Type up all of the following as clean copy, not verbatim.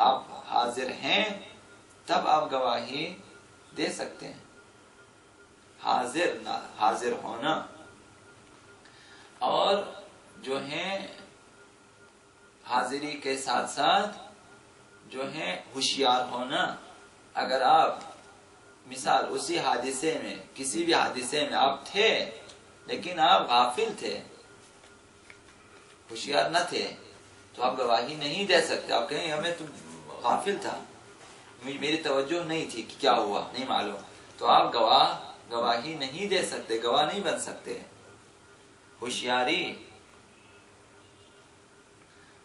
آپ حاضر ہیں تب آپ گواہی دے سکتے ہیں. حاضر ہونا اور جو ہے حاضری کے ساتھ ساتھ جو ہے ہوشیار ہونا. اگر آپ مثال اسی حادثے میں کسی بھی حادثے میں آپ تھے لیکن آپ غافل تھے, ہوشیار نہ تھے, تو آپ گواہی نہیں دے سکتے. آپ کہیں ہمیں تو غافل تھا, میری توجہ نہیں تھی کہ کیا ہوا نہیں معلوم, تو آپ گواہی نہیں دے سکتے, گواہ نہیں بن سکتے. ہوشیاری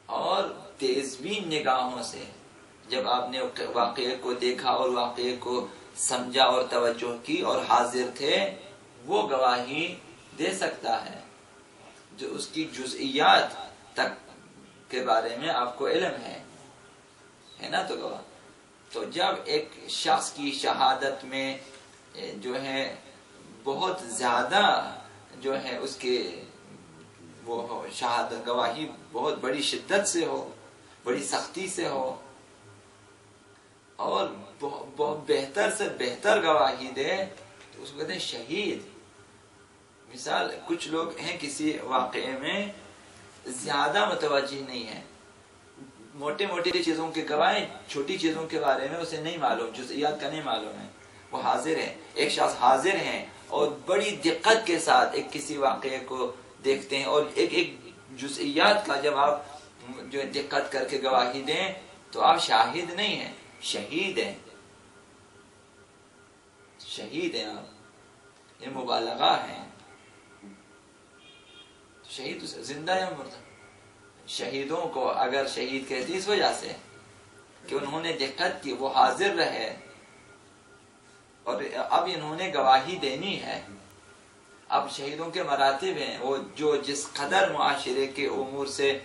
اور تیزبین نگاہوں سے جب آپ نے واقعے کو دیکھا اور واقعے کو سمجھا اور توجہ کی اور حاضر تھے, وہ گواہی دے سکتا ہے. جو اس کی جزئیات تک کے بارے میں آپ کو علم ہے نا, تو گواہ. تو جب ایک شخص کی شہادت میں جو ہے بہت زیادہ جو ہے اس کے وہ شہادت گواہی بہت بڑی شدت سے ہو, بڑی سختی سے ہو, اور بہت بہتر سے بہتر گواہی دے, تو اس کو کہتے ہیں شہید. مثال کچھ لوگ ہیں کسی واقعے میں زیادہ متوجہ نہیں ہیں, موٹے موٹے چیزوں کے گواہیں, چھوٹی چیزوں کے بارے میں اسے نہیں معلوم, جزئیات کا نہیں معلوم ہے. وہ حاضر ہے, ایک شخص حاضر ہیں اور بڑی دقت کے ساتھ ایک کسی واقعے کو دیکھتے ہیں, اور ایک جزئیات کا جب آپ جو دقت کر کے گواہی دیں تو آپ شاہد نہیں ہیں, شہید ہیں. شہید ہیں آپ, یہ مبالغہ ہے. شہید زندہ یا مردہ؟ شہیدوں کو اگر شہید کہتی اس وجہ سے کہ انہوں نے دقت کی, وہ حاضر رہے اور اب انہوں نے گواہی دینی ہے. اب شہیدوں کے مراتب ہیں, وہ جو جس قدر معاشرے کے امور سے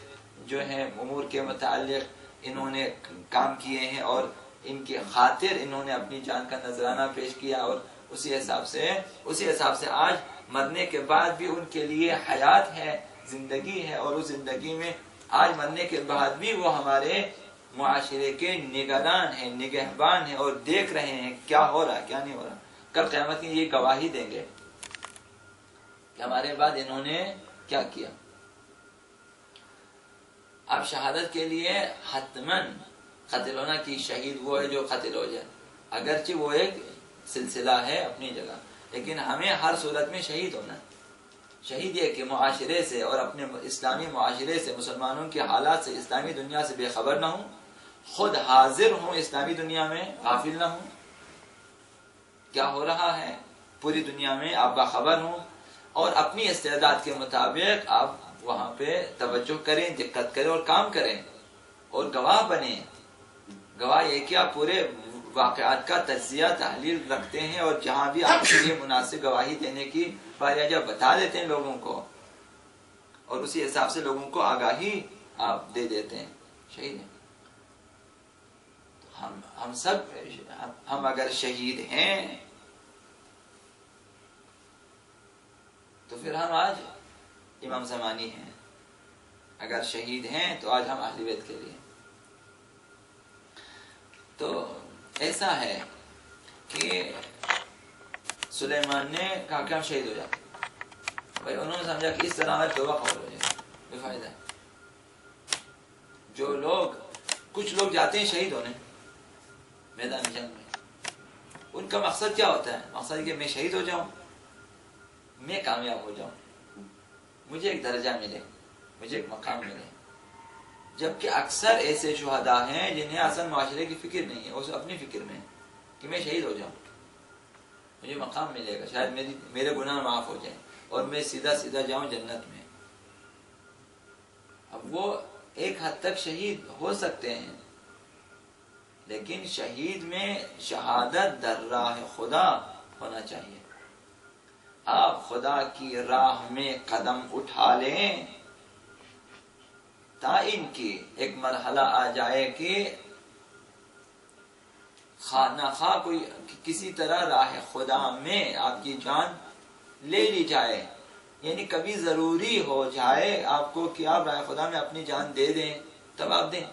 جو ہے امور کے متعلق انہوں نے کام کیے ہیں اور ان کی خاطر انہوں نے اپنی جان کا نذرانہ پیش کیا, اور اسی حساب سے آج مرنے کے بعد بھی ان کے لیے حیات ہے, زندگی ہے, اور اس زندگی میں آج مرنے کے بعد بھی وہ ہمارے معاشرے کے نگران ہیں, نگہبان ہیں, اور دیکھ رہے ہیں کیا ہو رہا ہے کیا نہیں ہو رہا. کل قیامت کی یہ گواہی دیں گے کہ ہمارے بعد انہوں نے کیا کیا. اب شہادت کے لیے حتماً قتل ہونا کی شہید وہ ہے جو قتل ہو جائے, اگرچہ وہ ایک سلسلہ ہے اپنی جگہ, لیکن ہمیں ہر صورت میں شہید ہونا. شہید یہ کہ معاشرے سے اور اپنے اسلامی معاشرے سے, مسلمانوں کے حالات سے, اسلامی دنیا سے بے خبر نہ ہوں, خود حاضر ہوں اسلامی دنیا میں, غافل نہ ہوں, کیا ہو رہا ہے پوری دنیا میں آپ باخبر ہوں, اور اپنی استعداد کے مطابق آپ وہاں پہ توجہ کریں, دقت کریں اور کام کریں, اور گواہ بنیں. گواہ یہ کہ آپ پورے واقعات کا تجزیہ تحلیل رکھتے ہیں, اور جہاں بھی آپ کے لیے مناسب گواہی دینے کی بارے جب بتا دیتے ہیں لوگوں کو, اور اسی حساب سے لوگوں کو آگاہی آپ دے دیتے ہیں. شہید ہیں ہم سب. ہم اگر شہید ہیں تو پھر ہم آج امام زمانی ہیں, اگر شہید ہیں تو آج ہم اہل بیت کے لیے. تو ایسا ہے کہ سلیمان نے کہا کہ ہم شہید ہو جاتے, بھائی انہوں نے سمجھا کہ اس طرح ہماری توبہ قبول ہو جائے, بے فائدہ ہے. کچھ لوگ جاتے ہیں شہید ہونے میدان جنگ میں, ان کا مقصد کیا ہوتا ہے؟ مقصد ہے کہ میں شہید ہو جاؤں, میں کامیاب ہو جاؤں, مجھے ایک درجہ ملے, مجھے ایک مقام ملے. جبکہ اکثر ایسے شہداء ہیں جنہیں اصل معاشرے کی فکر نہیں ہے, وہ اپنی فکر میں کہ میں شہید ہو جاؤں, مجھے مقام ملے گا, شاید میرے گناہ معاف ہو جائیں اور میں سیدھا جاؤں جنت میں. اب وہ ایک حد تک شہید ہو سکتے ہیں, لیکن شہید میں شہادت در راہ خدا ہونا چاہیے. آپ خدا کی راہ میں قدم اٹھا لیں تا ان کی ایک مرحلہ آ جائے کہ خواہ کوئی کسی طرح راہ خدا میں آپ کی جان لے لی جائے, یعنی کبھی ضروری ہو جائے آپ کو کہ آپ راہ خدا میں اپنی جان دے دیں, تب آپ دیں.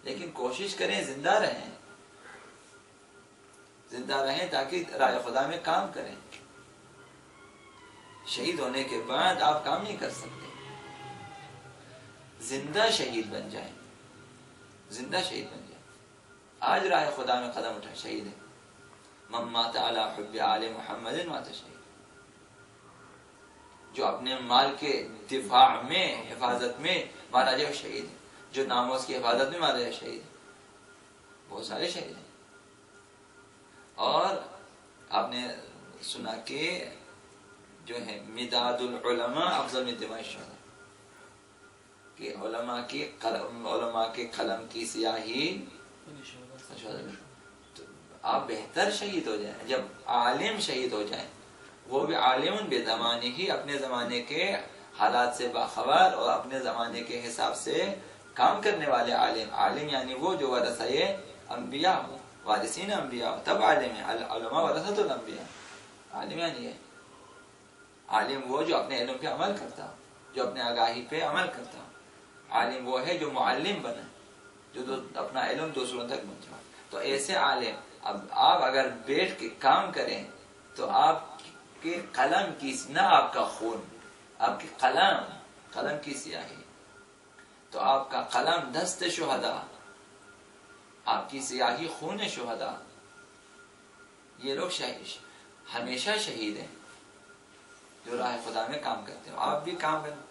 لیکن کوشش کریں زندہ رہیں، زندہ رہیں تاکہ راہ خدا میں کام کریں۔ شہید ہونے کے بعد آپ کام نہیں کر سکتے، زندہ شہید بن جائیں، زندہ شہید بن جائیں۔ آج راہ خدا میں قدم اٹھا شہید ہے، من مات علی حب آل محمد مات شہید، جو اپنے مال کے دفاع میں، حفاظت میں مارا جائے شہید ہے، جو ناموس کی حفاظت میں مارا جائے شہید ہے۔ بہت سارے شہید ہیں۔ اور آپ نے سنا کہ جو ہے مداد العلماء افضل من دماء الشہداء، کہ علماء کے قلم کی سیاہی، تو آپ بہتر شہید ہو جائیں جب عالم شہید ہو جائیں، وہ بھی عالم بزمانے ہی، اپنے زمانے کے حالات سے باخبر اور اپنے زمانے کے حساب سے کام کرنے والے عالم۔ عالم یعنی وہ جو ورثہ انبیاء ہو، وارثین انبیاء ہو، تب عالم ہے۔ علماء ورثۃ الانبیاء، عالم یعنی ہے عالم وہ جو اپنے علم پہ عمل کرتا، جو اپنے آگاہی پہ عمل کرتا۔ عالم وہ ہے جو معلم بنا، جو اپنا علم دوسروں تک پہنچا۔ تو ایسے عالم، اب آپ اگر بیٹھ کے کام کریں تو آپ کے قلم کی، نہ آپ کا خون، آپ کی قلم کی سیاہی، تو آپ کا قلم دست شہداء، آپ کی سیاہی خون شہداء، یہ لوگ ہمیشہ شہید ہیں جو راہ خدا میں کام کرتے ہیں۔ آپ بھی کام کریں۔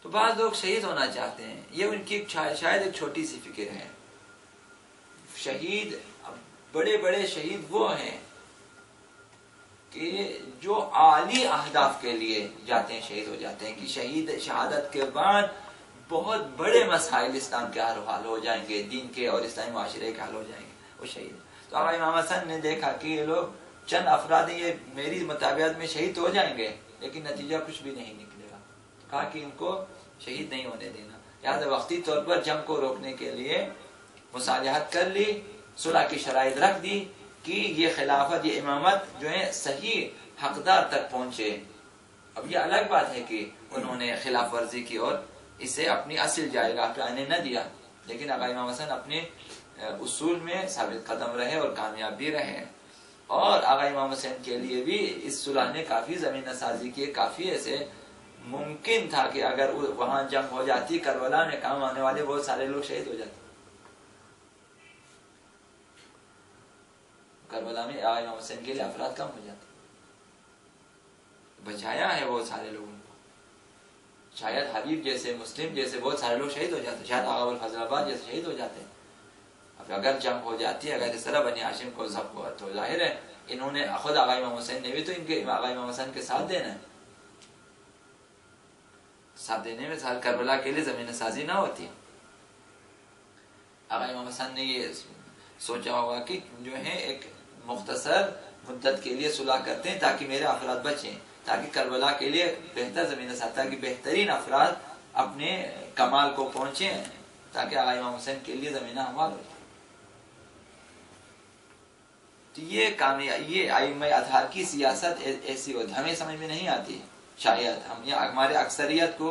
تو بعض لوگ شہید ہونا چاہتے ہیں، یہ ان کی شاید ایک چھوٹی سی فکر ہے۔ شہید، بڑے بڑے شہید وہ ہیں کہ جو عالی اہداف کے لیے جاتے ہیں، شہید ہو جاتے ہیں، کہ شہادت کے بعد بہت بڑے مسائل اسلام کے حل ہو جائیں گے، دین کے اور اسلامی معاشرے کے حل ہو جائیں گے، وہ شہید۔ تو آقا امام حسن نے دیکھا کہ یہ لوگ چند افراد یہ میری مطابعت میں شہید ہو جائیں گے لیکن نتیجہ کچھ بھی نہیں نکلے گا، کہا کہ ان کو شہید نہیں ہونے دینا۔ لہٰذا وقتی طور پر جنگ کو روکنے کے لیے مصالحت کر لی، صلح کی شرائط رکھ دی کہ یہ خلافت، یہ امامت جو ہے صحیح حقدار تک پہنچے۔ اب یہ الگ بات ہے کہ انہوں نے خلاف ورزی کی اور اسے اپنی اصل جائیگاہ پہ آنے نہ دیا، لیکن آقا امام حسن اپنے اصول میں ثابت قدم رہے اور کامیاب بھی رہے۔ اور آقا امام حسین کے لیے بھی اس صلح نے کافی زمینہ سازی کی، کافی ایسے ممکن تھا کہ اگر وہاں جنگ ہو جاتی، کربلا میں کام آنے والے بہت سارے لوگ شہید ہو جاتے۔ کربلا میں آقا امام حسین کے لیے افراد کم ہو جاتے، بچایا ہے بہت سارے لوگوں کو۔ شاید حبیب جیسے، مسلم جیسے بہت سارے لوگ شہید ہو جاتے، شاید آقا الفضل آباد جیسے شہید ہو جاتے۔ اب اگر جنگ ہو جاتی، اگر اس طرح بنی ہاشم کو ضبط ہوا تو ظاہر ہے انہوں نے خود آقا امام حسین نے بھی تو ان کے آقا امام حسین کے ساتھ دینا ہے، ساتھ دینے میں سال کربلا کے لیے زمین سازی نہ ہوتی۔ آقا امام حسین نے یہ سوچا ہوگا کہ جو ہے ایک مختصر مدت کے لیے صلح کرتے ہیں تاکہ میرے افراد بچیں، تاکہ کربلا کے لیے بہتر زمین سازی، تاکہ بہترین افراد اپنے کمال کو پہنچیں، تاکہ آقا امام حسین کے لیے زمینہ ہموار ہو جائے۔ تو یہ ائمہ اطہار کی سیاست ایسی ہوتی، ہمیں سمجھ میں نہیں آتی، شاید ہمارے اکثریت کو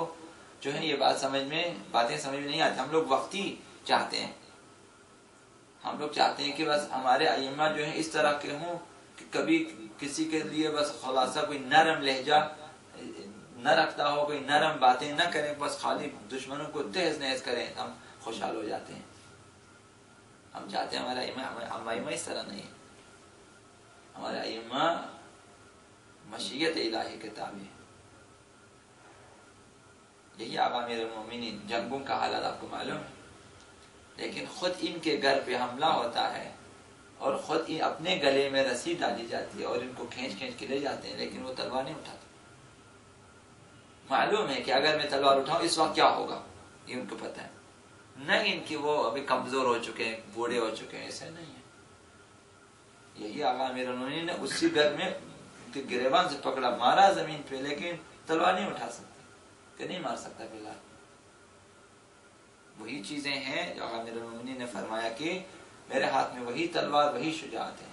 جو ہے یہ باتیں سمجھ میں نہیں آتی۔ ہم لوگ وقتی چاہتے ہیں، ہم لوگ چاہتے ہیں کہ بس ہمارے ائمہ جو ہیں اس طرح کے ہوں کہ کبھی کسی کے لیے بس خلاصہ کوئی نرم لہجہ نہ رکھتا ہو، کوئی نرم باتیں نہ کریں، بس خالی دشمنوں کو تہز نہز کریں، ہم خوشحال ہو جاتے ہیں۔ ہم چاہتے ہیں ہمارا ائمہ اس طرح نہیں ہے، ہمارے ائمہ مشیت الہی کے تابع ہیں۔ یہی آقا امیر المومنین، جنگوں کا حالات آپ کو معلوم ہے، لیکن خود ان کے گھر پہ حملہ ہوتا ہے اور خود اپنے گلے میں رسی ڈالی جاتی ہے اور ان کو کھینچ کے لے جاتے ہیں، لیکن وہ تلوار نہیں اٹھاتے۔ معلوم ہے کہ اگر میں تلوار اٹھاؤں اس وقت کیا ہوگا، یہ ان کو پتہ ہے، نہیں ان کی وہ ابھی کمزور ہو چکے ہیں، بوڑھے ہو چکے ہیں، ایسے نہیں ہے۔ یہی آقا امیر المومنین نے اسی گھر میں گریبان سے پکڑا، مارا زمین پہ، لیکن تلوار نہیں اٹھا سکتا، کہ نہیں مار سکتا فی الحال۔ وہی چیزیں ہیں جو آقا امیر المومنین نے فرمایا کہ میرے ہاتھ میں وہی تلوار، وہی شجاعت ہے،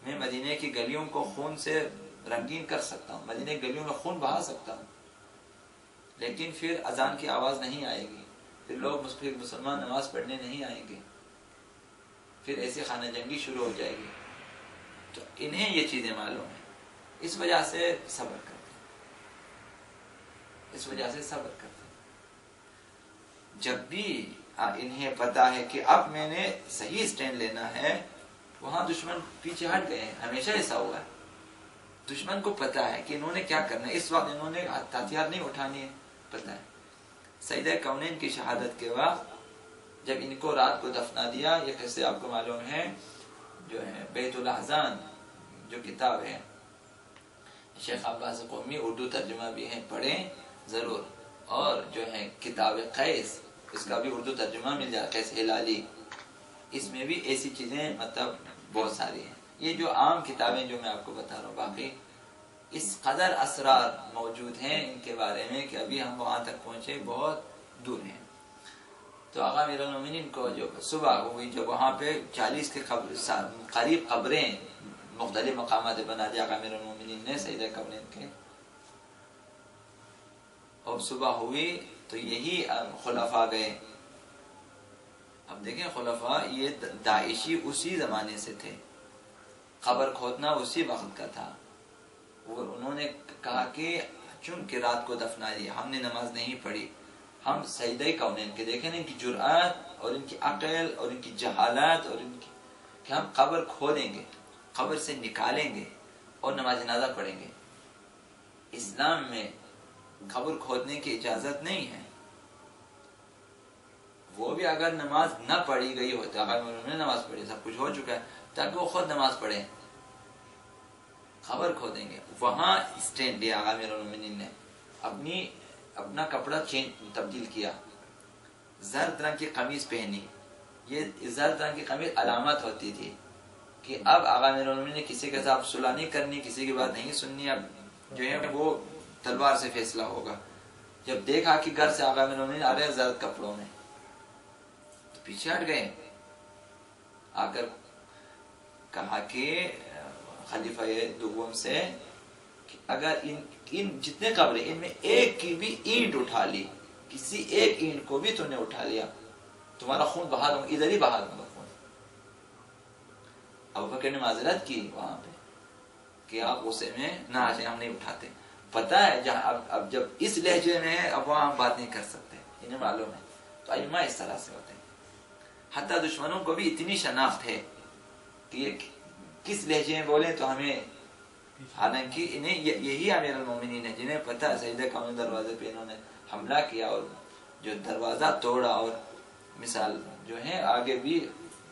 میں مدینے کی گلیوں کو خون سے رنگین کر سکتا ہوں، مدینے کی گلیوں میں خون بہا سکتا ہوں، لیکن پھر اذان کی آواز نہیں آئے گی، پھر لوگ مسلمان نماز پڑھنے نہیں آئیں گے، پھر ایسی خانہ جنگی شروع ہو جائے گی. تو انہیں یہ چیزیں معلوم ہیں، اس وجہ سے صبر کرتے ہیں، اس وجہ سے صبر کرتے ہیں. جب بھی انہیں پتا ہے کہ اب میں نے صحیح سٹینڈ لینا ہے، وہاں دشمن پیچھے ہٹ گئے ہیں. ہمیشہ ایسا ہوا ہے، دشمن کو پتا ہے کہ انہوں نے کیا کرنا ہے، اس وقت انہوں نے ہتھیار نہیں اٹھانی ہے، پتا ہے. سیدہ کونین کی شہادت کے وقت جب ان کو رات کو دفنا دیا، یہ قصے آپ کو معلوم ہے، جو ہے بیت الاحزان جو کتاب ہے، شیخ عباس قومی اردو ترجمہ بھی ہے، پڑھیں ضرور. اور جو ہے کتاب قیس، اس کا بھی اردو ترجمہ مل جائے، قیس ہلالی، اس میں بھی ایسی چیزیں مطلب بہت ساری ہیں. یہ جو عام کتابیں جو میں آپ کو بتا رہا ہوں، باقی اس قدر اسرار موجود ہیں ان کے بارے میں کہ ابھی ہم وہاں تک پہنچے بہت دور ہیں. تو آقا امیر المومنین کو جو صبح ہوئی، جب وہاں پہ 40 کے قریب قبریں مختلف مقامات بنا دیا آقا امیر المومنین نے سیدہ کونین کے، اور صبح ہوئی تو یہی خلفاء گئے. اب دیکھیں خلفاء یہ داعشی اسی زمانے سے تھے، قبر کھودنا اسی وقت کا تھا. انہوں نے کہا کہ چونکہ رات کو دفنا دیا، ہم نے نماز نہیں پڑھی، ہم سیدہ کونین کے دیکھیں ان کی جرأت اور ان کی عقل اور ان کی جہالت اور ان کی، کہ ہم قبر کھودیں گے، قبر سے نکالیں گے اور نماز جنازہ پڑھیں گے. اسلام میں قبر کھودنے کی اجازت نہیں ہے. وہ بھی اگر نماز نہ پڑھی گئی ہو تو انہوں نے نماز پڑھی، سب کچھ ہو چکا ہے، تاکہ وہ خود نماز پڑھیں. خبر کھودیں گے. وہاں اسٹینڈ لیا آقا امیر المومنین نے، اپنا کپڑا تبدیل کیا، زرد رنگ کی قمیض پہنی. یہ زرد رنگ کی قمیض علامت ہوتی تھی کہ اب آقا امیر المومنین نے کسی کے ساتھ صلح نہیں کرنی، کسی کی بات نہیں سننی، اب جو ہے وہ تلوار سے فیصلہ ہوگا. جب دیکھا کہ گھر سے آقا امیر المومنین آ رہے ہیں زرد کپڑوں میں، تو پیچھے ہٹ گئے. آ کر کہا کہ خلیفہ دوم سے کہ اگر ان جتنے قبریں ان میں ایک کی بھی اینٹ اٹھا لی، کسی ایک اینٹ کو بھی تو نے اٹھا لیا، تمہارا خون بہا دوں گا، ادھر ہی بہا دوں گا خون. ابو بکر نے معذرت کی وہاں پہ کہ آپ غصے میں نہ آ جائیں، ہم نہیں اٹھاتے. پتا ہے جہاں اب جب اس لہجے میں ہے، اب وہاں ہم بات نہیں کر سکتے، انہیں معلوم ہے. تو ائمہ اس طرح سے ہوتے ہیں. حتیٰ دشمنوں کو بھی اتنی شناخت ہے کہ یہ کس لہجے میں بولیں تو ہمیں، حالانکہ انہیں یہی امیر المومنین ہے جنہیں پتہ ہے سیدہ کونین دروازے پہ انہوں نے حملہ کیا اور جو دروازہ توڑا. اور مثال جو ہے آگے بھی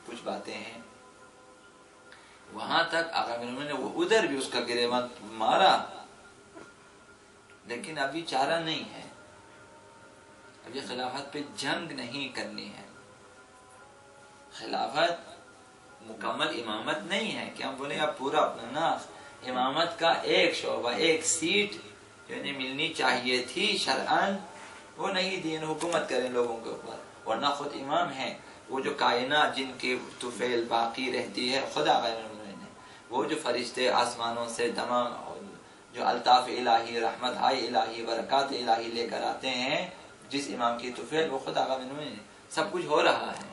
کچھ باتیں ہیں. وہاں تک آقا امیر المومنین نے وہ ادھر بھی اس کا گریباں مارا، لیکن ابھی چارہ نہیں ہے. ابھی خلافت پہ جنگ نہیں کرنی ہے. خلافت مکمل امامت نہیں ہے کہ ہم بولیں اب پورا اپنا نا. امامت کا ایک شعبہ، ایک سیٹ جو انہیں ملنی چاہیے تھی شرعاً، وہ نہیں دی. حکومت کریں لوگوں کے اوپر، ورنہ خود امام ہیں. وہ جو کائنات جن کی طفیل باقی رہتی ہے خدا غیر ہے، وہ جو فرشتے آسمانوں سے تمام جو الطاف الہی، رحمت ہائے الہی، برکات الہی لے کر آتے ہیں، جس امام کی طفیل وہ خدا غیر ہے. سب کچھ ہو رہا ہے.